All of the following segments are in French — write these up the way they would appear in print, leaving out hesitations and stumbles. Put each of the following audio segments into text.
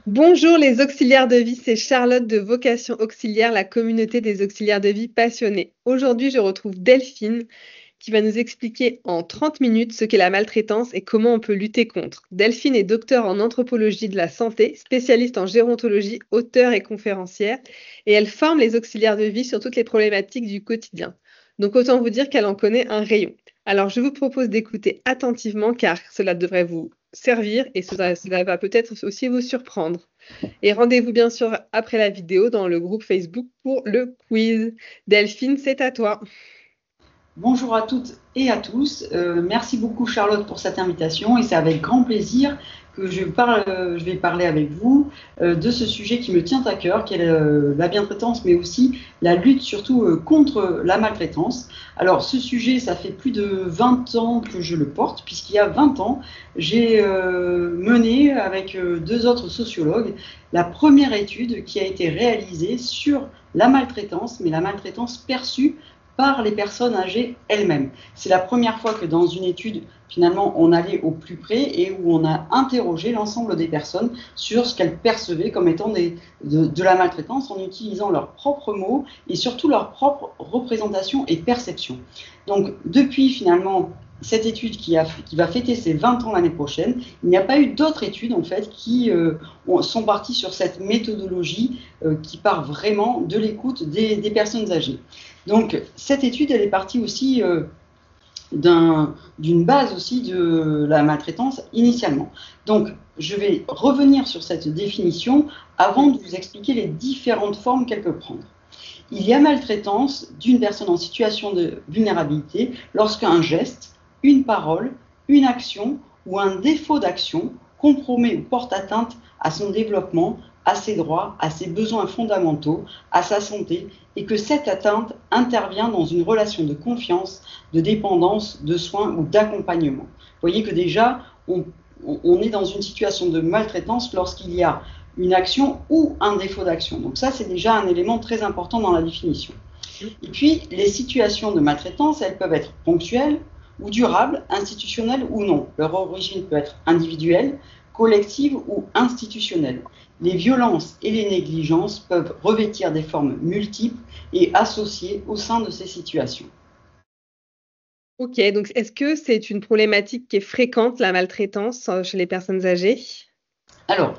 Bonjour les auxiliaires de vie, c'est Charlotte de Vocation Auxiliaire, la communauté des auxiliaires de vie passionnés. Aujourd'hui, je retrouve Delphine qui va nous expliquer en 30 minutes ce qu'est la maltraitance et comment on peut lutter contre. Delphine est docteure en anthropologie de la santé, spécialiste en gérontologie, auteure et conférencière, et elle forme les auxiliaires de vie sur toutes les problématiques du quotidien. Donc autant vous dire qu'elle en connaît un rayon. Alors je vous propose d'écouter attentivement car cela devrait vous servir et cela va peut-être aussi vous surprendre. Et rendez-vous bien sûr après la vidéo dans le groupe Facebook pour le quiz. Delphine, c'est à toi. Bonjour à toutes et à tous. Merci beaucoup Charlotte pour cette invitation et c'est avec grand plaisir que je vais parler avec vous de ce sujet qui me tient à cœur, qui est la bientraitance, mais aussi la lutte surtout contre la maltraitance. Alors ce sujet, ça fait plus de 20 ans que je le porte, puisqu'il y a 20 ans, j'ai mené avec deux autres sociologues la première étude qui a été réalisée sur la maltraitance, mais la maltraitance perçue par les personnes âgées elles-mêmes. C'est la première fois que dans une étude, finalement, on allait au plus près et où on a interrogé l'ensemble des personnes sur ce qu'elles percevaient comme étant de la maltraitance en utilisant leurs propres mots et surtout leurs propres représentations et perceptions. Donc, depuis finalement cette étude qui va fêter ses 20 ans l'année prochaine, il n'y a pas eu d'autres études en fait qui sont parties sur cette méthodologie qui part vraiment de l'écoute des personnes âgées. Donc cette étude, elle est partie aussi d'une base aussi de la maltraitance initialement. Donc je vais revenir sur cette définition avant de vous expliquer les différentes formes qu'elle peut prendre. Il y a maltraitance d'une personne en situation de vulnérabilité lorsqu'un geste, une parole, une action ou un défaut d'action compromet ou porte atteinte à son développement, à ses droits, à ses besoins fondamentaux, à sa santé, et que cette atteinte intervient dans une relation de confiance, de dépendance, de soins ou d'accompagnement. Vous voyez que déjà, on est dans une situation de maltraitance lorsqu'il y a une action ou un défaut d'action. Donc ça, c'est déjà un élément très important dans la définition. Et puis, les situations de maltraitance, elles peuvent être ponctuelles ou durables, institutionnelles ou non. Leur origine peut être individuelle, collective ou institutionnelle. Les violences et les négligences peuvent revêtir des formes multiples et associées au sein de ces situations. Ok, donc est-ce que c'est une problématique qui est fréquente, la maltraitance chez les personnes âgées? Alors,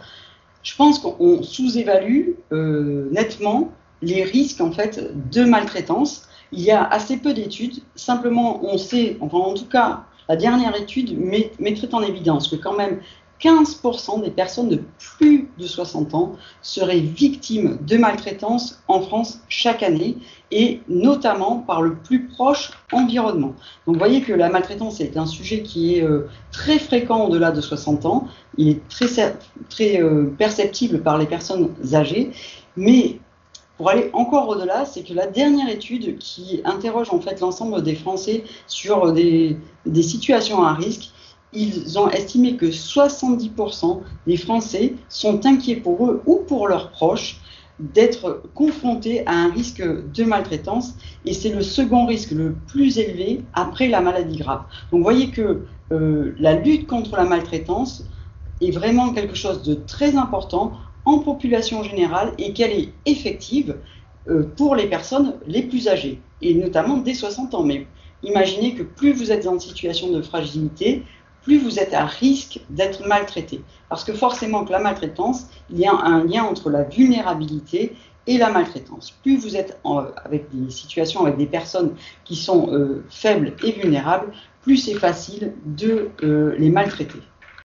je pense qu'on sous-évalue nettement les risques en fait de maltraitance. Il y a assez peu d'études. Simplement, on sait, enfin en tout cas, la dernière étude mettrait en évidence que quand même 15% des personnes de plus de 60 ans seraient victimes de maltraitance en France chaque année, et notamment par le plus proche environnement. Donc vous voyez que la maltraitance est un sujet qui est très fréquent au-delà de 60 ans, il est très perceptible par les personnes âgées, mais pour aller encore au-delà, c'est que la dernière étude qui interroge en fait l'ensemble des Français sur des situations à risque, ils ont estimé que 70% des Français sont inquiets pour eux ou pour leurs proches d'être confrontés à un risque de maltraitance, et c'est le second risque le plus élevé après la maladie grave. Donc vous voyez que la lutte contre la maltraitance est vraiment quelque chose de très important en population générale et qu'elle est effective pour les personnes les plus âgées, et notamment dès 60 ans. Mais imaginez que plus vous êtes en situation de fragilité, plus vous êtes à risque d'être maltraité. Parce que forcément que la maltraitance, il y a un lien entre la vulnérabilité et la maltraitance. Plus vous êtes avec des situations, avec des personnes qui sont faibles et vulnérables, plus c'est facile de les maltraiter.